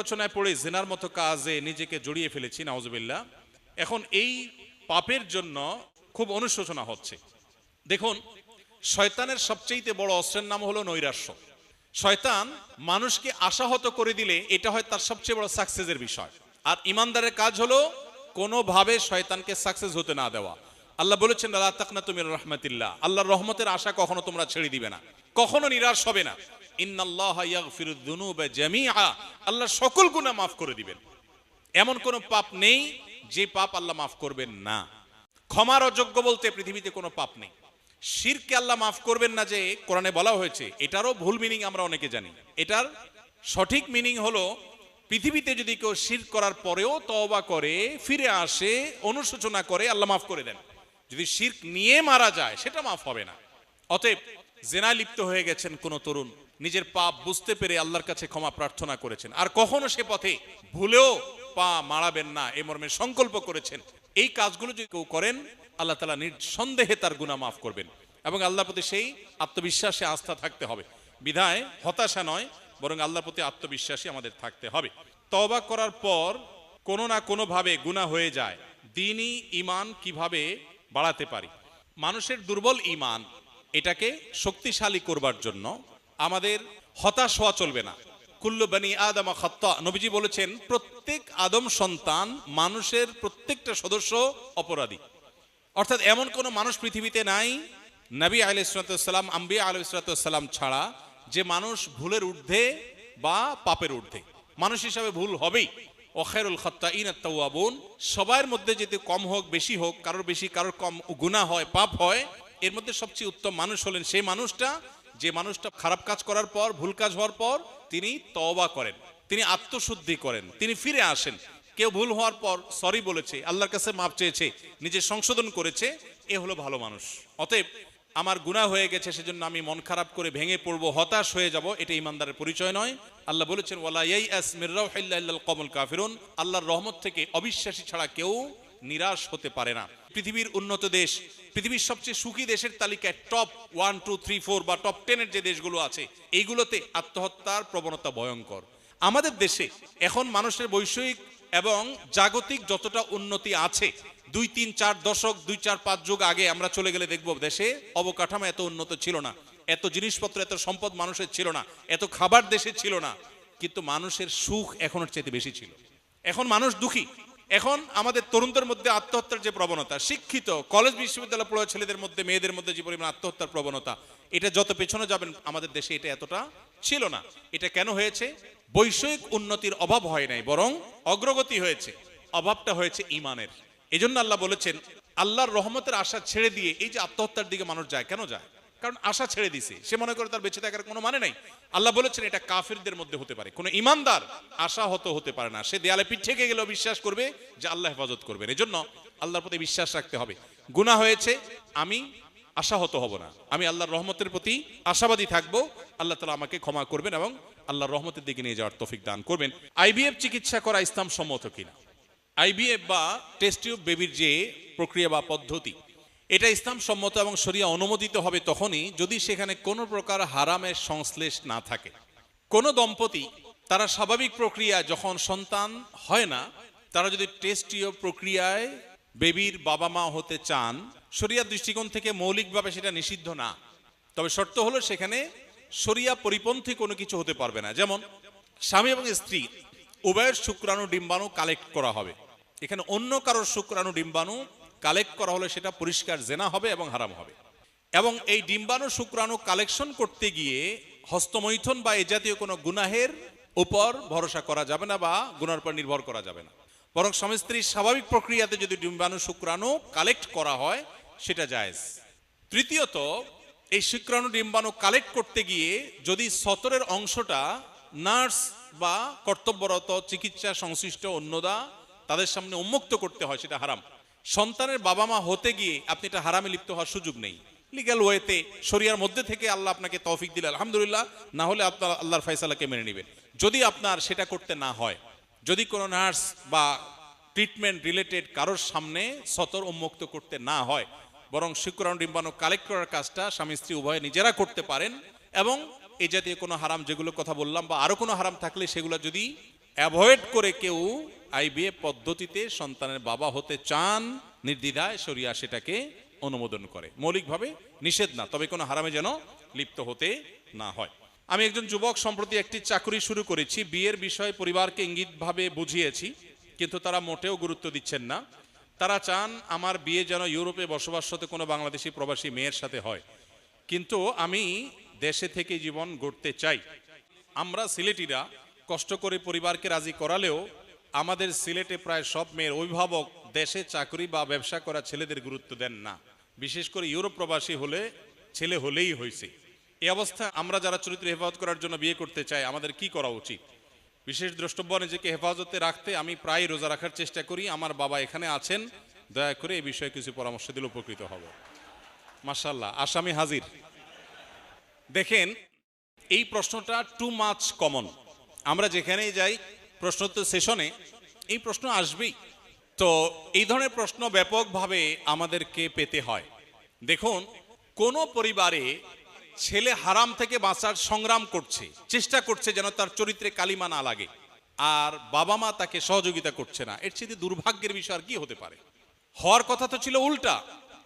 প্ররোচনায় পড়ে জিনার মতো কাজে নিজেকে জড়িয়ে ফেলেছি, নাউজুবিল্লাহ। এখন এই পাপের জন্য খুব অনুশোচনা হচ্ছে। দেখুন, শয়তানের সবচেয়ে বড় অস্ত্রের নাম হলো নৈরাশ্য। শয়তান মানুষকে আশাহত করে দিলে এটা হয় তার সবচেয়ে বড় সাকসেসের বিষয়। আর ইমানদারের কাজ হলো কোনোভাবে শয়তানকে সাকসেস হতে না দেওয়া। আল্লাহ বলেছেন, লা তাকনাতু মির রাহমাতিল্লাহ, আল্লাহর রহমতের আশা কখনো তোমরা ছেড়ে দিবে না, কখনো নিরাশ হবে না। ইন্নাল্লাহা ইয়াগফিরুয যুনুবা জামিআ, আল্লাহ সকল গুনাহ মাফ করে দিবেন। এমন কোন পাপ নেই যে পাপ আল্লাহ মাফ করবেন না। ক্ষমার অযোগ্য বলতে পৃথিবীতে কোনো পাপ নেই। শিরকে আল্লাহ মাফ করবেন না যে কোরআনে বলা হয়েছে, এটারও ভুল মিনিং আমরা অনেকে জানি। এটার সঠিক মিনিং হলো, পৃথিবীতে যদি কেউ শিরক করার পরেও তওবা করে, ফিরে আসে, অনুশোচনা করে, আল্লাহ মাফ করে দেন। যদি শিরক নিয়ে মারা যায় সেটা মাফ হবে না। অতএব জেনায় লিপ্ত হয়ে গেছেন কোন তরুণ, নিজের পাপ বুঝতে পেরে আল্লাহর কাছে ক্ষমা প্রার্থনা করেছেন, আর কখনো সে পথে ভুলেও পা মারাবেন না এ মর্মে সংকল্প করেছেন, এই কাজগুলো যদি কেউ করেন আল্লাহ তাআলা নিঃসন্দেহে তার গুনাহ মাফ করবেন। এবং আল্লাহর প্রতি সেই আত্মবিশ্বাসে আস্থা থাকতে হবে। বিধায় হতাশা নয়, বরং আল্লাহর প্রতি আত্মবিশ্বাসী আমাদের থাকতে হবে। তওবা করার পর কোনো না কোনো ভাবে গুনাহ হয়ে যায়, দ্বীনি ঈমান কিভাবে বাড়াতে পারি? মানুষের দুর্বল ঈমান, এটাকে শক্তিশালী করবার জন্য আমাদের হতাশ হওয়া চলবে না। কুল্লু বনি আদম খাত্তা, নবীজি বলেছেন প্রত্যেক আদম সন্তান, মানুষের প্রত্যেকটা সদস্য অপরাধী। অর্থাৎ এমন কোন মানুষ পৃথিবীতে নাই, নবী আলাইহিস সালাম, আম্বিয়া আলাইহিস সালাম ছাড়া, যে মানুষ ভুলের ঊর্ধ্বে বা পাপের ঊর্ধ্বে। মানুষ হিসাবে ভুল হবেই। ওয়া খায়রুল খাত্তাইন আত-তাওয়াবুন, সবার মধ্যে যদি কম হোক বেশি হোক, কারোর বেশি কারোর কম গুনাহ হয়, পাপ হয়, এর মধ্যে সবচেয়ে উত্তম মানুষ হলেন সেই মানুষটা যে মানুষটা খারাপ কাজ করার পর, ভুল কাজ হওয়ার পর তিনি তওবা করেন, তিনি আত্মশুদ্ধি করেন, তিনি ফিরে আসেন। কেউ ভুল হওয়ার পর সরি বলেছে, আল্লাহর কাছে মাপ চেয়েছে, নিজের সংশোধন করেছে, এ হলো ভালো মানুষ। অতএব আমার গুনাহ হয়ে গেছে সেজন্য আমি মন খারাপ করে ভেঙে পড়বো, হতাশ হয়ে যাব, এটা ইমানদারের পরিচয় নয়। আল্লাহ বলেছেন, ওয়ালা ইয়াইআস মির রাউহিল্লাহি ইল্লাল কওমুল কাফিরুন, আল্লাহর রহমত থেকে অবিশ্বাসী ছাড়া কেউ নিরাশ হতে পারে না। পৃথিবীর উন্নত দেশ, পৃথিবীর সবচেয়ে সুখী দেশের তালিকায় টপ 1, 2, 3, 4 বা টপ 10 এর যে দেশগুলো আছে, এইগুলোতে আত্মহত্যার প্রবণতা ভয়ঙ্কর। আমাদের দেশে এখন মানুষের বৈষয়িক এবং জাগতিক যতটা উন্নতি আছে, 2, 3, 4 দশক, 2, 4, 5 যুগ আগে আমরা চলে গেলে দেখব দেশে অবকাঠামো এত উন্নত ছিল না, এত জিনিসপত্র, এত সম্পদ মানুষের ছিল না, এত খাবার দেশে ছিল না, কিন্তু মানুষের সুখ এখনের চাইতে বেশি ছিল। এখন মানুষ দুঃখী। এখন আমাদের তরুণদের মধ্যে আত্মহত্যার যে প্রবণতা, শিক্ষিত কলেজ বিশ্ববিদ্যালয় পড়া ছেলেদের মধ্যে, মেয়েদের মধ্যে যে পরিমাণ আত্মহত্যার প্রবণতা, এটা যত পেছনে যাবেন আমাদের দেশে এটা এতটা ছিল না। এটা কেন হয়েছে? বৈষয়িক উন্নতির অভাব হয় নাই, বরং অগ্রগতি হয়েছে। অভাবটা হয়েছে ঈমানের। এজন্য আল্লাহ বলেছেন, আল্লাহর রহমতের আশা ছেড়ে দিয়ে এই যে আত্মহত্যার দিকে মানুষ যায়, কেন যায়? কারণ আশা ছেড়ে দিছে, সে মনে করে তার বেঁচে থাকার কোনো মানে নাই। আল্লাহ বলেছেন এটা কাফিরদের মধ্যে হতে পারে, কোনো ঈমানদার আশাহত হতে পারে না। সে দেয়ালে পিঠ থেকে গেলেও বিশ্বাস করবে যে আল্লাহ হেফাজত করবেন। এজন্য আল্লাহর প্রতি বিশ্বাস রাখতে হবে। গুনাহ হয়েছে, আমি আশাহত হব না, আমি আল্লাহর রহমতের প্রতি আশাবাদী থাকবো। আল্লাহ তাআলা আমাকে ক্ষমা করবেন এবং আল্লাহর রহমতের দিকে নিয়ে যাওয়ার তৌফিক দান করবেন। আইভিএফ চিকিৎসা করা ইসলাম সম্মত কিনা? আইভিএফ বা টেস্ট টিউব বেবির যে প্রক্রিয়া বা পদ্ধতি, এটা ইসলাম সম্মত এবং শরিয়া অনুমোদিত হবে তখনই যদি সেখানে কোনো প্রকার হারামের সংশ্লেষ না থাকে। কোনো দম্পতি তারা স্বাভাবিক প্রক্রিয়া যখন সন্তান হয় না, তারা যদি টেস্ট টিউব প্রক্রিয়ায় বেবির বাবা মা হতে চান, শরিয়ার দৃষ্টিকোণ থেকে মৌলিকভাবে সেটা নিষিদ্ধ না। তবে শর্ত হলো সেখানে শরিয়া পরিপন্থী কোনো কিছু হতে পারবে না। যেমন স্বামী এবং স্ত্রী উভয়ের শুক্রাণু ডিম্বাণু কালেক্ট করা হবে। এখানে অন্য কারোর শুক্রাণু ডিম্বাণু কালেক্ট করা হলে সেটা পরিষ্কার জেনা হবে এবং হারাম হবে। এবং এই ডিম্বাণু শুক্রাণু কালেকশন করতে গিয়ে হস্তমৈথুন বা এ জাতীয় কোনো গুনাহের উপর ভরসা করা যাবে না বা গুনার উপর নির্ভর করা যাবে না। বরং স্বামী স্ত্রীর স্বাভাবিক প্রক্রিয়াতে যদি ডিম্বাণু শুক্রাণু কালেক্ট করা হয় সেটা জায়েজ। তৃতীয়ত, এই শুক্রাণু ডিম্বাণু কালেক্ট করতে গিয়ে যদি সতরের অংশটা নার্স বা কর্তব্যরত চিকিৎসা সংশ্লিষ্ট অন্যদা তাদের সামনে উন্মুক্ত করতে হয়, সেটা হারাম। সন্তানের বাবা মা হতে গিয়ে আপনি এটা হারামে লিপ্ত হওয়ার সুযোগ নেই। লিগ্যাল ওয়েতে শরিয়ার মধ্যে থেকে আল্লাহ আপনাকে তৌফিক দিলে আলহামদুলিল্লাহ, না হলে আপনার আল্লাহর ফয়সালাকে মেনে নেবেন। যদি আপনার সেটা করতে না হয়, যদি কোনো নার্স বা ট্রিটমেন্ট রিলেটেড কারোর সামনে সতর উন্মুক্ত করতে না হয়, বরং শুক্রাণু ডিম্বাণু কালেক্ট করার কাজটা স্বামী স্ত্রী উভয়ে নিজেরা করতে পারেন। এবং এই জাতীয় কোনো হারাম যেগুলো কথা বললাম বা আরো কোনো হারাম থাকলে সেগুলো যদি অ্যাভয়েড করে কেউ আইভিএফ পদ্ধতিতে সন্তানের বাবা হতে চান, নির্দ্বিধায় শরিয়া সেটাকে অনুমোদন করে। মৌলিকভাবে নিষেধ না, তবে কোনো হারামে যেন লিপ্ত হতে না হয়। আমি একজন যুবক, সম্প্রতি একটি চাকরি শুরু করেছি। বিয়ের বিষয়ে পরিবারকে ইঙ্গিতভাবে বুঝিয়েছি, কিন্তু তারা মোটেও গুরুত্ব দিচ্ছেন না। তারা চান আমার বিয়ে যেন ইউরোপে বসবাসরত কোনো বাংলাদেশি প্রবাসী মেয়ের সাথে হয়, কিন্তু আমি দেশে থেকে জীবন গড়তে চাই। আমরা সিলেটিরা কষ্ট করে পরিবারকে রাজি করালেও আমাদের সিলেটে প্রায় সব মেয়ের অভিভাবক দেশে চাকরি বা ব্যবসা করা ছেলেদের গুরুত্ব দেন না। বিশেষ করে ইউরোপ প্রবাসী হলে ছেলে হলেই হয়েছে। এই অবস্থা আমরা যারা চরিত্র হেফাজত করার জন্য বিয়ে করতে চাই, আমাদের কি করা উচিত? বিশেষ দ্রষ্টব্য, নিজেকে হেফাজতে রাখতে আমি প্রায় রোজা রাখার চেষ্টা করি। আমার বাবা এখানে আছেন, দয়া করে এই বিষয়ে কিছু পরামর্শ দিলে উপকৃত হব। মাশাআল্লাহ, আসামি হাজির। দেখেন, এই প্রশ্নটা টু মাচ কমন। আমরা যেখানেই যাই প্রশ্নোত্তর সেশনে এই প্রশ্ন আসবেই। তো এই ধরনের প্রশ্ন ব্যাপকভাবে আমাদেরকে পেতে হয়। দেখুন, কোন পরিবারে ছেলে হারাম থেকে বাঁচার সংগ্রাম করছে, চেষ্টা করছে যেন তার চরিত্রে কালিমা না লাগে, আর বাবা মা তাকে সহযোগিতা করছে না, এর চেয়ে দুর্ভাগ্যের বিষয় আর কি হতে পারে? হওয়ার কথা তো ছিল উল্টা,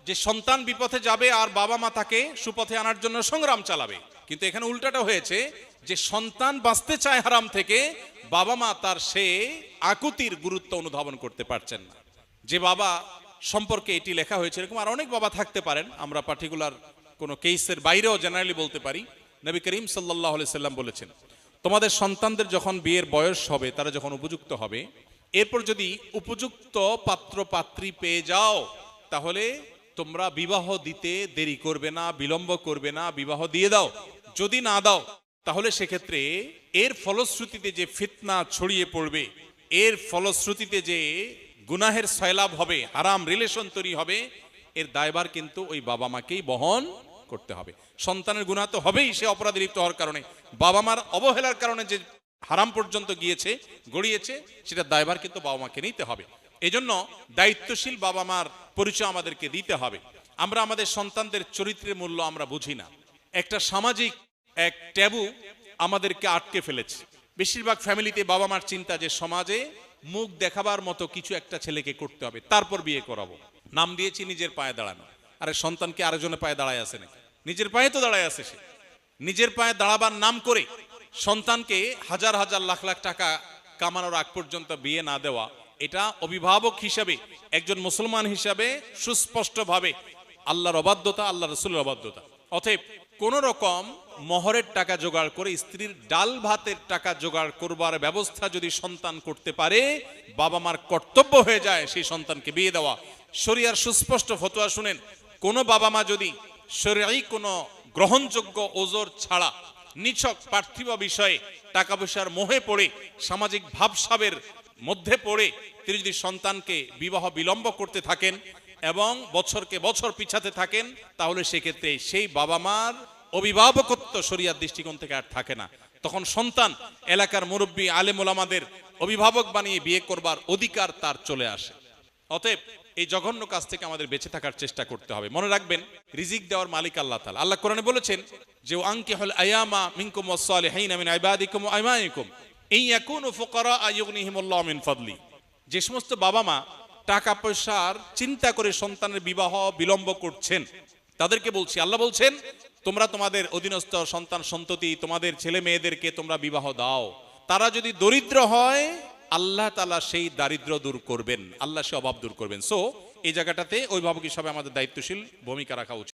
যে সন্তান বিপথে যাবে আর বাবা মা তাকে সুপথে আনার জন্য সংগ্রাম চালাবে। কিন্তু এখানে উল্টাটা হয়েছে, যে সন্তান বাঁচতে চায় হারাম থেকে, বাবা মা তার সে আকুতির গুরুত্ব অনুধাবন করতে পারছেন না। যে বাবা সম্পর্কে এটি লেখা হয়েছে, এরকম আর অনেক বাবা থাকতে পারেন, আমরা পার্টিকুলার কোনো কেসের বাইরেও জেনারেলি বলতে পারি। নবী করিম সাল্লাল্লাহু আলাইহি সাল্লাম বলেছেন, তোমাদের সন্তানদের যখন বিয়ের বয়স হবে, তারা যখন উপযুক্ত হবে, এরপর যদি উপযুক্ত পাত্র পাত্রী পেয়ে যাও, তাহলে তোমরা বিবাহ দিতে দেরি করবে না, বিলম্ব করবে না, বিবাহ দিয়ে দাও। যদি না দাও, তাহলে সেক্ষেত্রে এর ফলশ্রুতিতে যে ফিতনা ছড়িয়ে পড়বে, এর ফলশ্রুতিতে যে গুনাহের সয়লাভ হবে, হারাম রিলেশন তৈরি হবে, এর দায়ভার কিন্তু ওই বাবা মাকেই বহন করতে হবে। সন্তানের গুনাহ তো হবেই, সে অপরাধে লিপ্ত হওয়ার কারণে। বাবা মার অবহেলার কারণে যে হারাম পর্যন্ত গিয়েছে, গড়িয়েছে, সেটা দায়ভার কিন্তু বাবা মাকে নিতে হবে। এজন্য দায়িত্বশীল বাবা মার পরিচয় আমাদেরকে দিতে হবে। আমরা আমাদের সন্তানদের চরিত্রের মূল্য আমরা বুঝি না। একটা সামাজিক এক ট্যাবু আমাদেরকে আটকে ফেলেছে। বেশিরভাগ ফ্যামিলিতে বাবা মার চিন্তা যে সমাজে মুখ দেখাবার মতো কিছু একটা ছেলেকে করতে হবে, তারপর বিয়ে করাবো। নাম দিয়েছি নিজের পায়ে দাঁড়ানো। আরে সন্তানকে আরেকজনের পায়ে দাঁড়ায় আছে নাকি? নিজের পায়ে তো দাঁড়ায় আছে সে। নিজের পায়ে দাঁড়াবার নাম করে সন্তানকে হাজার হাজার লাখ লাখ টাকা কামানোর আগ পর্যন্ত বিয়ে না দেওয়া, এটা অভিভাবক হিসাবে, একজন মুসলমান হিসাবে সুস্পষ্টভাবে আল্লাহর অবাধ্যতা, আল্লাহ রাসূলের অবাধ্যতা। অতএব কোন রকম মহরের টাকা জোগাড় করে স্ত্রীর ডাল ভাতের টাকা জোগাড় করবার ব্যবস্থা যদি সন্তান করতে পারে, বাবা মার কর্তব্য হয়ে যায় সেই সন্তানকে বিয়ে দেওয়া। শরিয়ার সুস্পষ্ট ফতোয়া শুনেন, কোন বাবা মা যদি শরীয়ী কোনো গ্রহণযোগ্য ওজর ছাড়া নিছক পার্থিব বিষয়ে টাকা পয়সার মোহে পড়ে, সামাজিক ভাবসাবের মধ্যে পড়ে তিনি যদি সন্তানকে বিবাহ বিলম্ব করতে থাকেন এবং বছরকে বছর পিছাতে থাকেন, তাহলে সেক্ষেত্রে সেই বাবা মার অভিভাবকত্ব শরিয়ার দৃষ্টিকোণ থেকে আর থাকে না। তখন সন্তান এলাকার মুরব্বী আলেম ওলামাদের অভিভাবক বানিয়ে বিয়ে করবার অধিকার তার চলে আসে। অতএব এই জঘন্য কাজ থেকে আমাদের বেঁচে থাকার চেষ্টা করতে হবে। মনে রাখবেন, রিজিক দেওয়ার মালিক আল্লাহ তাআলা। আল্লাহ কোরআনে বলেছেন যে আনকিহুল আয়ামা মিনকুম ওয়াস-সালিহিনা মিন ইবাদিকুম ওয়া ইমাইকুম ইন ইয়াকুনু ফুকারা ইউগনিহিমুল্লাহু মিন ফাদলি। যে সমস্ত বাবা মা টাকা পয়সার চিন্তা করে সন্তানের বিবাহ বিলম্ব করছেন, তাদেরকে বলছি, আল্লাহ বলছেন, তোমরা তোমাদের অধীনস্থ সন্তান সন্ততি, তোমাদের ছেলে মেয়েদেরকে তোমরা বিবাহ দাও। তারা যদি দরিদ্র হয়, আল্লাহ তাআলা সেই দারিদ্র দূর করবেন, আল্লাহ সে অভাব দূর করবেন। সো এই জায়গাটাতে অভিভাবক হিসাবে আমাদের দায়িত্বশীল ভূমিকা রাখা উচিত।